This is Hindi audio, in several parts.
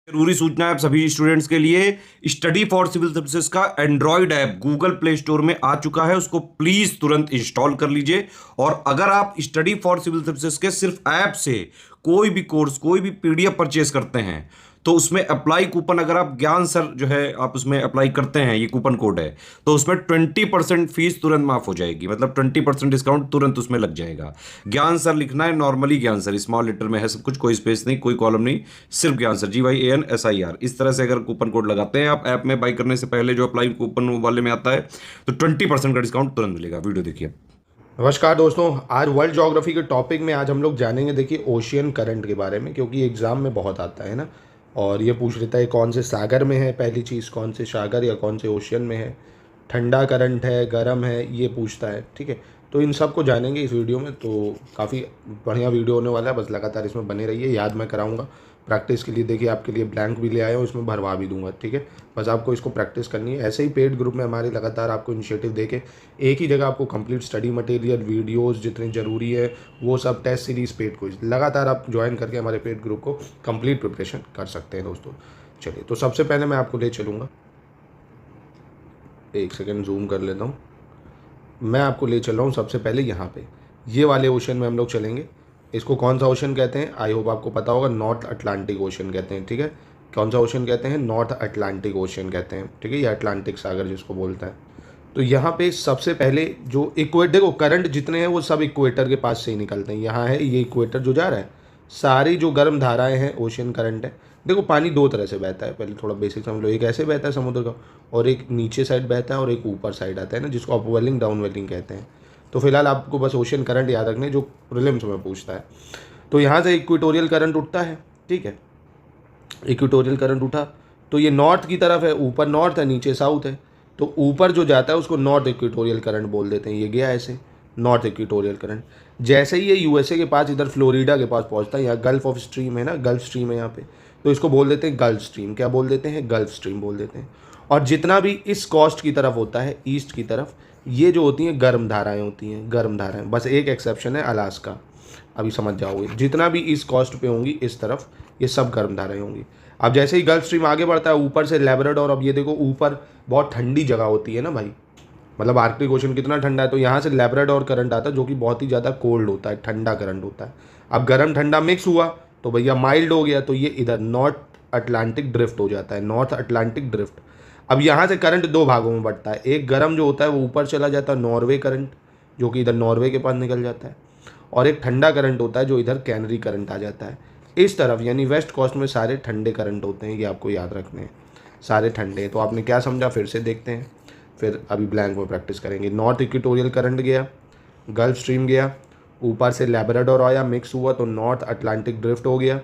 जरूरी सूचना है आप सभी स्टूडेंट्स के लिए। स्टडी फॉर सिविल सर्विसेज का Android app Google play store में आ चुका है, उसको प्लीज तुरंत इंस्टॉल कर लीजिए। और अगर आप स्टडी फॉर सिविल सर्विसेज के सिर्फ ऐप से कोई भी कोर्स, कोई भी पीडीएफ परचेज करते हैं तो उसमें अप्लाई कूपन, अगर आप ज्ञान सर जो है आप उसमें अप्लाई करते हैं, ये कूपन कोड है, तो उसमें 20% फीस तुरंत माफ हो जाएगी। मतलब 20% डिस्काउंट तुरंत उसमें लग जाएगा। ज्ञान सर लिखना है, नॉर्मली ज्ञान सर स्मॉल लेटर में है सब कुछ, कोई स्पेस नहीं, कोई कॉलम नहीं, सिर्फ ज्ञान सर GYANSIR। इस तरह से अगर कूपन कोड लगाते हैं आप ऐप में बाई करने से पहले, जो अप्लाई कूपन वाले में आता है, तो 20% का डिस्काउंट तुरंत मिलेगा। वीडियो देखिए। नमस्कार दोस्तों, आज वर्ल्ड ज्योग्राफी के टॉपिक में आज हम लोग जानेंगे देखिए ओशियन करंट के बारे में, क्योंकि एग्ज़ाम में बहुत आता है ना। और ये पूछ लेता है कौन से सागर में है, पहली चीज़ कौन से सागर या कौन से ओशियन में है, ठंडा करंट है, गर्म है, ये पूछता है। ठीक है, तो इन सब को जानेंगे इस वीडियो में। तो काफ़ी बढ़िया वीडियो होने वाला है, बस लगातार इसमें बने रहिए। याद मैं कराऊंगा प्रैक्टिस के लिए। देखिए आपके लिए ब्लैंक भी ले आया हूँ, इसमें भरवा भी दूंगा। ठीक है, बस आपको इसको प्रैक्टिस करनी है। ऐसे ही पेड ग्रुप में हमारे लगातार आपको इनिशिएटिव देके एक ही जगह आपको कंप्लीट स्टडी मटेरियल, वीडियोस जितने ज़रूरी है वो सब, टेस्ट सीरीज, पेड क्विज, लगातार आप ज्वाइन करके हमारे पेड ग्रुप को कंप्लीट प्रिपरेशन कर सकते हैं दोस्तों। चलिए, तो सबसे पहले मैं आपको ले चलूँगा, एक सेकेंड जूम कर लेता हूँ। मैं आपको ले चल रहा हूँ सबसे पहले यहाँ पे, ये वाले ओशन में हम लोग चलेंगे। इसको कौन सा ओशन कहते हैं, आई होप आपको पता होगा, नॉर्थ अटलांटिक ओशन कहते हैं। ठीक है, कौन सा ओशन कहते हैं, नॉर्थ अटलांटिक ओशन कहते हैं। ठीक है, या अटलांटिक सागर जिसको बोलता है। तो यहाँ पे सबसे पहले जो इक्वेटर, देखो करंट जितने हैं वो सब इक्वेटर के पास से ही निकलते हैं। यहाँ है ये इक्वेटर जो जा रहा है, सारी जो गर्म धाराएं हैं ओशन करंट है। देखो पानी दो तरह से बहता है, पहले थोड़ा बेसिक समझ लो। एक ऐसे बहता है समुद्र का, और एक नीचे साइड बहता है, और एक ऊपर साइड आता है ना, जिसको अपवेलिंग डाउनवेलिंग कहते हैं। तो फिलहाल आपको बस ओशन करंट याद रखने, जो प्रीलिम्स में पूछता है। तो यहाँ से इक्वेटोरियल करंट उठता है। ठीक है, इक्वेटोरियल करंट उठा तो ये नॉर्थ की तरफ है, ऊपर नॉर्थ है, नीचे साउथ है। तो ऊपर जो जाता है उसको नॉर्थ इक्वेटोरियल करंट बोल देते हैं। ये गया ऐसे नॉर्थ इक्वेटोरियल करंट। जैसे ही ये यूएसए के पास, इधर फ्लोरिडा के पास पहुंचता है, यहाँ गल्फ ऑफ स्ट्रीम है ना, गल्फ स्ट्रीम है यहाँ पे, तो इसको बोल देते हैं गल्फ स्ट्रीम। क्या बोल देते हैं, गल्फ स्ट्रीम बोल देते हैं। और जितना भी इस कोस्ट की तरफ होता है, ईस्ट की तरफ, ये जो होती हैं गर्म धाराएं होती हैं, गर्म धाराएं। बस एक एक्सेप्शन है, अलास्का, अभी समझ जाओगे। जितना भी इस कोस्ट पे होंगी इस तरफ, ये सब गर्म धाराएं होंगी। अब जैसे ही गल्फ स्ट्रीम आगे बढ़ता है, ऊपर से लैब्राडोर, अब ये देखो ऊपर बहुत ठंडी जगह होती है ना भाई, मतलब आर्कटिक ओशन कितना ठंडा है, तो यहाँ से लैब्राडोर करंट आता है जो कि बहुत ही ज़्यादा कोल्ड होता है, ठंडा करंट होता है। अब गर्म ठंडा मिक्स हुआ तो भैया माइल्ड हो गया, तो ये इधर नॉर्थ अटलांटिक ड्रिफ्ट हो जाता है, नॉर्थ अटलांटिक ड्रिफ्ट। अब यहाँ से करंट दो भागों में बढ़ता है। एक गर्म जो होता है वो ऊपर चला जाता है, नॉर्वे करंट, जो कि इधर नॉर्वे के पास निकल जाता है। और एक ठंडा करंट होता है जो इधर कैनरी करंट आ जाता है। इस तरफ यानी वेस्ट कोस्ट में सारे ठंडे करंट होते हैं, ये आपको याद रखने हैं, सारे ठंडे। तो आपने क्या समझा, फिर से देखते हैं, फिर अभी ब्लैंक में प्रैक्टिस करेंगे। नॉर्थ इक्वेटोरियल करंट गया, गल्फ स्ट्रीम गया, ऊपर से लैब्राडोर आया, मिक्स हुआ तो नॉर्थ अटलांटिक ड्रिफ्ट हो गया।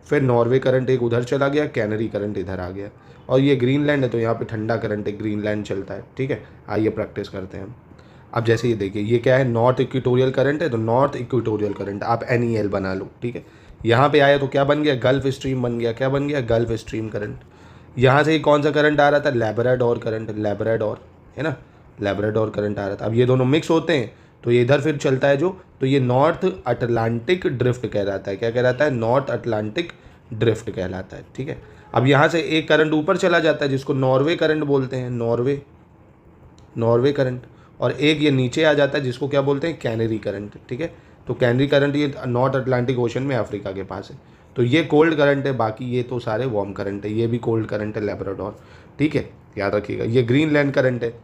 फिर नॉर्वे करंट एक उधर चला गया, कैनरी करंट इधर आ गया। और ये ग्रीनलैंड है तो यहाँ पे ठंडा करंट एक ग्रीनलैंड चलता है। ठीक है, आइए प्रैक्टिस करते हैं। अब जैसे ये देखिए, ये क्या है, नॉर्थ इक्वेटोरियल करंट है, तो नॉर्थ इक्वेटोरियल करंट आप NEL बना लो। ठीक है, यहाँ पे आया तो क्या बन गया, गल्फ स्ट्रीम बन गया। क्या बन गया, गल्फ स्ट्रीम करंट। यहाँ से कौन सा करंट आ रहा था, लैब्राडोर करंट, लैब्राडोर है ना, लैब्राडोर करंट आ रहा था। अब ये दोनों मिक्स होते हैं तो ये इधर फिर चलता है जो, तो ये नॉर्थ अटलांटिक ड्रिफ्ट कहलाता है। क्या कहलाता है, नॉर्थ अटलांटिक ड्रिफ्ट कहलाता है। ठीक है, अब यहाँ से एक करंट ऊपर चला जाता है जिसको नॉर्वे करंट बोलते हैं, नॉर्वे करंट। और एक ये नीचे आ जाता है जिसको क्या बोलते हैं, कैनरी करंट। ठीक है, तो कैनरी करंट ये नॉर्थ अटलांटिक ओशन में अफ्रीका के पास है। तो ये कोल्ड करंट है, बाकी ये तो सारे वार्म करंट है। ये भी कोल्ड करंट है, लैब्राडोर। ठीक है, याद रखिएगा। ये ग्रीनलैंड करंट है,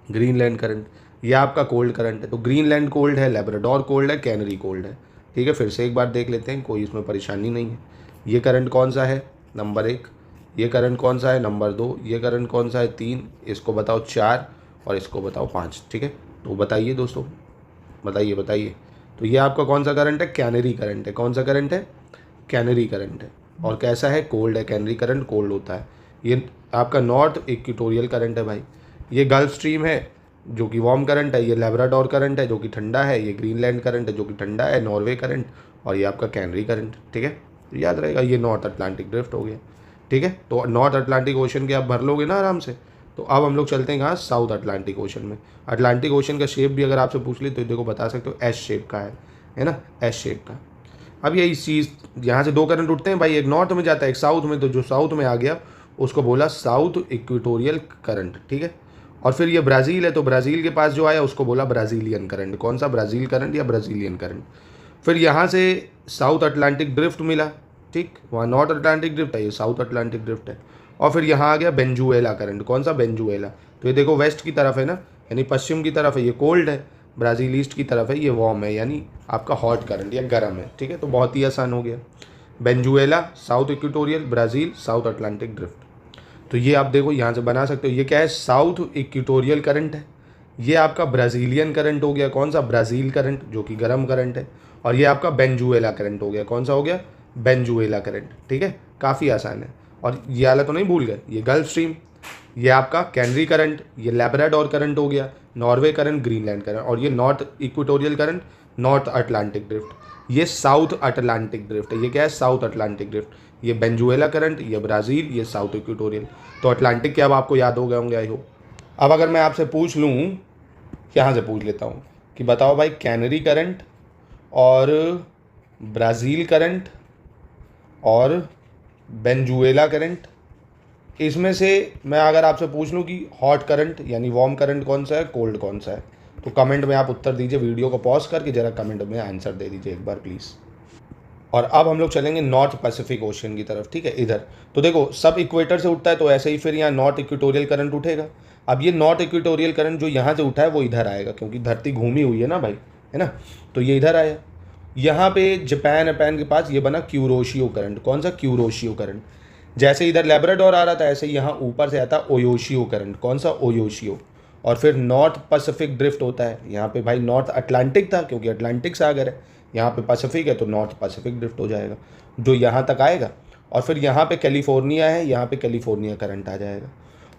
ग्रीनलैंड करंट, ये आपका कोल्ड करंट है। तो ग्रीनलैंड कोल्ड है, लैब्राडोर कोल्ड है, कैनरी कोल्ड है। ठीक है, फिर से एक बार देख लेते हैं, कोई इसमें परेशानी नहीं है। ये करंट कौन सा है, नंबर 1। ये करंट कौन सा है, नंबर 2। ये करंट कौन सा है, 3। इसको बताओ 4, और इसको बताओ 5। ठीक है, तो बताइए दोस्तों, बताइए। तो ये आपका कौन सा करंट है, कैनरी करंट है। कौन सा करंट है, कैनरी करंट है। और कैसा है, कोल्ड है। कैनरी करंट कोल्ड होता है। ये आपका नॉर्थ इक्वेटोरियल करंट है भाई। ये गल्फ स्ट्रीम है जो कि वार्म करंट है। ये लैब्राडोर करंट है जो कि ठंडा है। ये ग्रीनलैंड करंट है जो कि ठंडा है, नॉर्वे करंट। और ये आपका कैनरी करंट। ठीक है, तो याद रहेगा, ये नॉर्थ अटलांटिक ड्रिफ्ट हो गया। ठीक है, तो नॉर्थ अटलांटिक ओशन के आप भर लोगे ना आराम से। तो अब हम लोग चलते हैं कहाँ, साउथ अटलांटिक ओशन में। अटलांटिक ओशन का शेप भी अगर आपसे पूछ ली तो देखो बता सकते हो, एस शेप का है ना, एस शेप का। अब यही चीज़ यहाँ से दो करंट उठते हैं भाई, एक नॉर्थ में जाता है एक साउथ में, तो जो साउथ में आ गया उसको बोला साउथ इक्वेटोरियल करंट, ठीक है। और फिर ये ब्राज़ील है, तो ब्राज़ील के पास जो आया उसको बोला ब्राज़ीलियन करंट। कौन सा? ब्राज़ील करंट या ब्राज़ीलियन करंट। फिर यहाँ से साउथ अटलांटिक ड्रिफ्ट मिला, ठीक, वहाँ नॉर्थ अटलांटिक ड्रिफ्ट है, ये साउथ अटलांटिक ड्रिफ्ट है। और फिर यहाँ आ गया बेंजुएला करंट। कौन सा? बेंजुएला। तो ये देखो वेस्ट की तरफ है ना, यानी पश्चिम की तरफ है, ये कोल्ड है। ब्राज़ील ईस्ट की तरफ है, ये वार्म है, यानी आपका हॉट करंट या गर्म है, ठीक है। तो बहुत ही आसान हो गया। Benguela south equatorial, Brazil south Atlantic drift. तो ये आप देखो यहाँ से बना सकते हो। ये क्या है? साउथ इक्वेटोरियल करंट है। ये आपका ब्राज़ीलियन करंट हो गया। कौन सा? ब्राज़ील करंट, जो कि गर्म करंट है। और ये आपका बेंजुएला करंट हो गया। कौन सा हो गया? बेंजुएला करंट, ठीक है। काफ़ी आसान है। और ये वाला तो नहीं भूल गए, ये गल्फ स्ट्रीम, ये आपका कैनरी करंट, ये लैब्राडोर करंट हो गया, नॉर्वे करंट, ग्रीनलैंड करंट। और ये north equatorial current, north Atlantic drift. ये साउथ अटलांटिक ड्रिफ्ट है। ये क्या है? South Atlantic drift. ये बेंजुएला करंट, ये ब्राज़ील, ये साउथ इक्वेटोरियल। तो अटलांटिक के अब आपको याद हो गए होंगे आई होप। अब अगर मैं आपसे पूछ लूँ, यहाँ से पूछ लेता हूँ कि बताओ भाई, कैनरी करंट और ब्राज़ील करंट और बेंजुएला करंट, इसमें से मैं अगर आपसे पूछ लूँ कि हॉट करंट यानी वार्म करंट कौन सा है, कोल्ड कौन सा है, तो कमेंट में आप उत्तर दीजिए। वीडियो को पॉज करके ज़रा कमेंट में आंसर दे दीजिए एक बार प्लीज़। और अब हम लोग चलेंगे नॉर्थ पैसिफिक ओशन की तरफ, ठीक है। इधर तो देखो सब इक्वेटर से उठता है, तो ऐसे ही फिर यहाँ नॉर्थ इक्वेटोरियल करंट उठेगा। अब ये नॉर्थ इक्वेटोरियल करंट जो यहाँ से उठा है वो इधर आएगा, क्योंकि धरती घूमी हुई है ना भाई, है ना। तो ये इधर आया। यहाँ पे जापान के पास ये बना क्यूरोशियो करंट। कौन सा? Kuroshio current. जैसे इधर लैब्राडोर आ रहा था, ऐसे यहाँ ऊपर से आता ओयोशियो करंट। कौन सा? ओयोशियो। और फिर नॉर्थ पैसिफिक ड्रिफ्ट होता है। यहाँ पे भाई नॉर्थ अटलांटिक था, क्योंकि अटलांटिक सागर है, यहाँ पे पैसिफिक है, तो नॉर्थ पैसिफिक ड्रिफ्ट हो जाएगा, जो यहाँ तक आएगा। और फिर यहाँ पे कैलिफोर्निया है, यहाँ पे कैलिफोर्निया करंट आ जाएगा।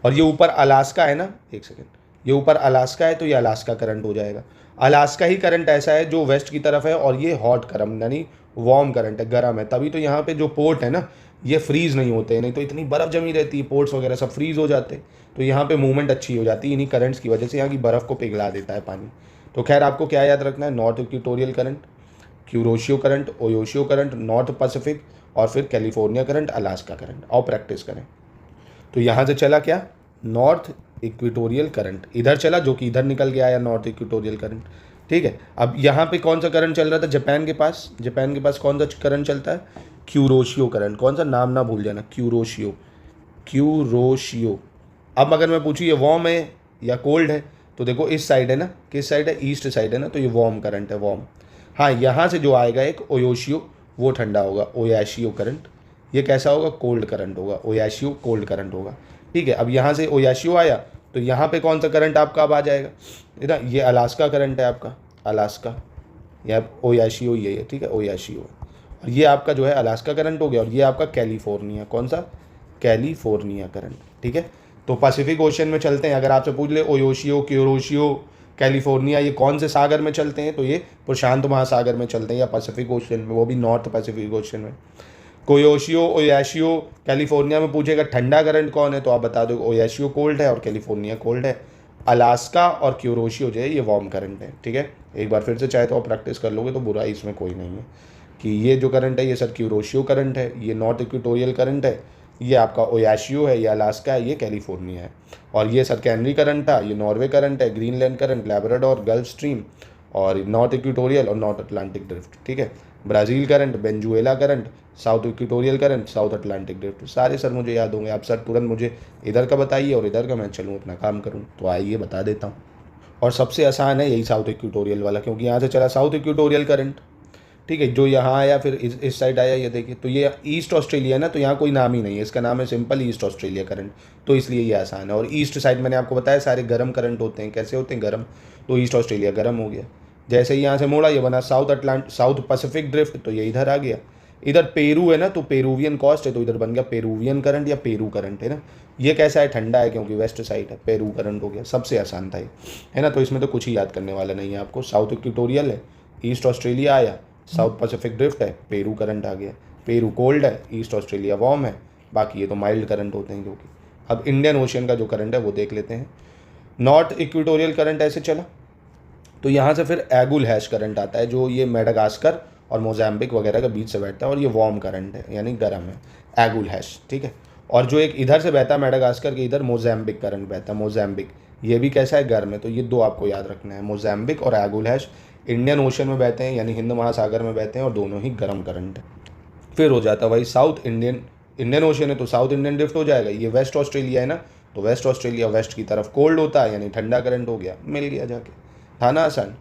और ये ऊपर अलास्का है ना, एक सेकेंड, ये ऊपर अलास्का है, तो ये अलास्का करंट हो जाएगा। अलास्का ही करंट ऐसा है जो वेस्ट की तरफ है, और ये हॉट करंट यानी वार्म करंट है, गर्म है। तभी तो यहाँ पे जो पोर्ट है ना, ये फ्रीज़ नहीं होते हैं, नहीं तो इतनी बर्फ़ जमी रहती है, पोर्ट्स वगैरह सब फ्रीज़ हो जाते हैं। तो यहाँ पे मूवमेंट अच्छी हो जाती है इन्हीं करंट्स की वजह से, यहाँ की बर्फ़ को पिघला देता है पानी। तो खैर आपको क्या याद रखना है? North equatorial current, Kuroshio current, Oyashio current, north Pacific, और फिर कैलिफोर्निया करंट, अलास्का करंट। और प्रैक्टिस करें। तो यहाँ से चला क्या? नॉर्थ इक्वेटोरियल करंट इधर चला, जो कि इधर निकल के आया नॉर्थ इक्वेटोरियल करंट, ठीक है। अब यहाँ पे कौन सा करंट चल रहा था? जापान के पास। जापान के पास कौन सा करंट चलता है? Kuroshio current. कौन सा? नाम ना भूल जाना, क्यूरोशियो, क्यूरोशियो। अब अगर मैं पूछूँ ये वार्म है या कोल्ड है, तो देखो इस साइड है ना, किस साइड है? ईस्ट साइड है ना, तो ये वार्म करंट है, वार्म। हाँ, यहाँ से जो आएगा एक ओयोशियो, वो ठंडा होगा, ओयाशियो करंट। ये कैसा होगा? कोल्ड करंट होगा, ओयाशियो कोल्ड करंट होगा, ठीक है। अब यहाँ से ओयाशियो आया, तो यहाँ पे कौन सा करंट आपका अब आ जाएगा? ना, ये अलास्का करंट है आपका, अलास्का, या ओयाशियो ये है, ठीक है, ओयाशियो। और ये आपका जो है अलास्का करंट हो गया। और ये आपका कैलिफोर्निया, कौन सा? कैलिफोर्निया करंट, ठीक है। तो पैसिफिक ओशन में चलते हैं। अगर आपसे पूछ ले ओयोशियो, क्यूरोशियो, कैलिफोर्निया, ये कौन से सागर में चलते हैं, तो ये प्रशांत महासागर में चलते हैं, या पैसिफिक ओशन में, वो भी नॉर्थ पैसिफिक ओशन में। कोयोशियो, ओयाशियो, कैलिफोर्निया में पूछेगा ठंडा करंट कौन है, तो आप बता दो ओयाशियो कोल्ड है और कैलिफोर्निया कोल्ड है। अलास्का और क्यूरोशियो जो है ये वार्म करंट है, ठीक है। एक बार फिर से चाहे तो आप प्रैक्टिस कर लोगे तो बुराई इसमें कोई नहीं है, कि ये जो करंट है ये सर क्यूरोशियो करंट है, ये नॉर्थ इक्वेटोरियल करंट है, ये आपका ओयाशियो है, ये अलास्का है, ये कैलिफोर्निया है। और ये सर कैनरी करंट था, ये नॉर्वे करंट है, Greenland current, Labrador, gulf stream, और नॉर्थ इक्वेटोरियल और नॉर्थ अटलांटिक ड्रिफ्ट, ठीक है। Brazil current, Benguela current, south equatorial current, south Atlantic drift. सारे सर मुझे याद होंगे। आप सर तुरंत मुझे इधर का बताइए और इधर का, मैं चलूँ अपना काम करूँ। तो आइए बता देता हूँ। और सबसे आसान है यही साउथ इक्वेटोरियल वाला, क्योंकि यहाँ से चला साउथ इक्वेटोरियल करंट, ठीक है, जो यहाँ आया फिर इस साइड आया। ये देखिए, तो ये ईस्ट ऑस्ट्रेलिया ना, तो यहाँ कोई नाम ही नहीं है, इसका नाम है सिंपल ईस्ट ऑस्ट्रेलिया करंट, तो इसलिए ये आसान है। और ईस्ट साइड मैंने आपको बताया सारे गर्म करंट होते हैं। कैसे होते हैं? गर्म। तो ईस्ट ऑस्ट्रेलिया गर्म हो गया। जैसे ही यहाँ से मोड़ा, ये बना साउथ पैसिफिक ड्रिफ्ट, तो ये इधर आ गया। इधर पेरू है ना, तो पेरूवियन कॉस्ट है, तो इधर बन गया पेरूवियन करंट या पेरू करंट, है ना। ये कैसा है? ठंडा है, क्योंकि वेस्ट साइड है, पेरू करंट हो गया। सबसे आसान था ये, है ना। तो इसमें तो कुछ ही याद करने वाला नहीं है आपको। साउथ इक्वेटोरियल है, ईस्ट ऑस्ट्रेलिया आया, साउथ पैसिफिक ड्रिफ्ट है, पेरू करंट आ गया। पेरू कोल्ड है, ईस्ट ऑस्ट्रेलिया वार्म है, बाकी ये तो माइल्ड करंट होते हैं। क्योंकि अब इंडियन ओशियन का जो करंट है वो देख लेते हैं। नॉर्थ इक्वेटोरियल करंट ऐसे चला, तो यहाँ से फिर एगुल हैश करंट आता है, जो ये मेडागास्कर और मोज़ैम्बिक वगैरह के बीच से बहता है और ये वार्म करंट है यानी गर्म है, एगुल हैश, ठीक है। और जो एक इधर से बहता है मेडागास्कर के इधर मोज़ैम्बिक करंट बहता है, मोज़ैम्बिक, ये भी कैसा है, गर्म है। तो ये दो आपको याद रखना है, मोज़ैम्बिक और एगुल हैश इंडियन ओशन में बहते हैं यानी हिंद महासागर में बहते हैं और दोनों ही गर्म करंट है। फिर हो जाता है भाई साउथ इंडियन ओशन है तो साउथ इंडियन ड्रिफ्ट हो जाएगा। ये वेस्ट ऑस्ट्रेलिया है ना, तो वेस्ट ऑस्ट्रेलिया वेस्ट की तरफ कोल्ड होता है यानी ठंडा करंट हो गया, मिल गया जाके, था ना आसान।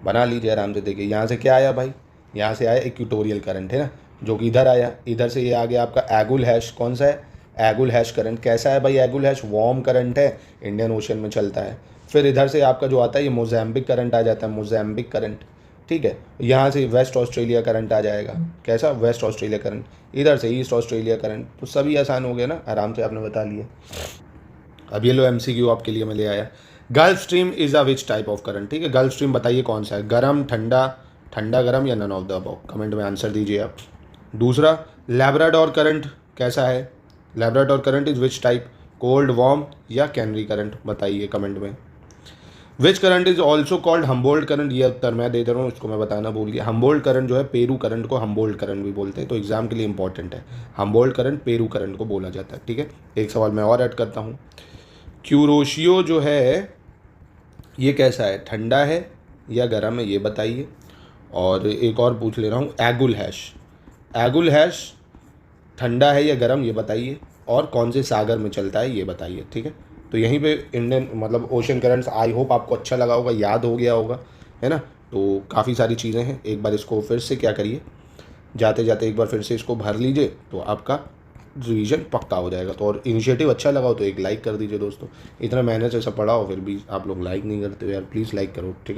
बना लीजिए आराम से। देखिए यहाँ से क्या आया भाई, यहाँ से आया इक्वेटोरियल करंट है ना, जो कि इधर आया, इधर से ये आ गया आपका एगुल हैश। कौन सा है, एगुल हैश करंट। कैसा है भाई एगुल हैश, वार्म करंट है, इंडियन ओशन में चलता है। फिर इधर से आपका जो आता है ये मोज़ैम्बिक करंट आ जाता है, मोज़ैम्बिक करंट, ठीक है। यहाँ से वेस्ट ऑस्ट्रेलिया करंट आ जाएगा, कैसा, वेस्ट ऑस्ट्रेलिया करंट। इधर से ईस्ट ऑस्ट्रेलिया करंट। तो सभी आसान हो गया ना, आराम से आपने बता लिया। अब ये लो MCQ आपके लिए मैं ले आया। Gulf stream is a which type of current, ठीक है। गल्फ स्ट्रीम बताइए कौन सा है, गर्म, ठंडा, ठंडा गर्म या none of the above, comment में आंसर दीजिए आप। दूसरा, लैब्राडोर करंट कैसा है, Labrador current is which type, cold, warm या कैनरी करंट, बताइए कमेंट में। Which current is also called Humboldt current, ये उत्तर मैं दे रहा हूँ, इसको मैं बताना भूल गया। हम्बोल्ट करंट जो है, पेरू करंट को हम्बोल्ट करंट भी बोलते हैं, तो एग्जाम के लिए इंपॉर्टेंट है। हम्बोल्ट करंट पेरू करंट को बोला जाता है, ठीक है। एक सवाल मैं और ऐड करता हूँ, क्यूरोशियो जो है ये कैसा है, ठंडा है या गर्म है, ये बताइए। और एक और पूछ ले रहा हूँ, एगुल हैश, एगुल हैश ठंडा है या गर्म, ये बताइए। और कौन से सागर में चलता है, ये बताइए, ठीक है। तो यहीं पे इंडियन मतलब ओशन करंट्स, आई होप आपको अच्छा लगा होगा, याद हो गया होगा, है ना। तो काफ़ी सारी चीज़ें हैं, एक बार इसको फिर से क्या करिए, जाते जाते एक बार फिर से इसको भर लीजिए, तो आपका रिवीजन पक्का हो जाएगा। तो और इनिशिएटिव अच्छा लगा हो तो एक लाइक कर दीजिए दोस्तों। इतना मेहनत से सब पढ़ा हो फिर भी आप लोग लाइक नहीं करते हो यार, प्लीज़ लाइक करो, ठीक है।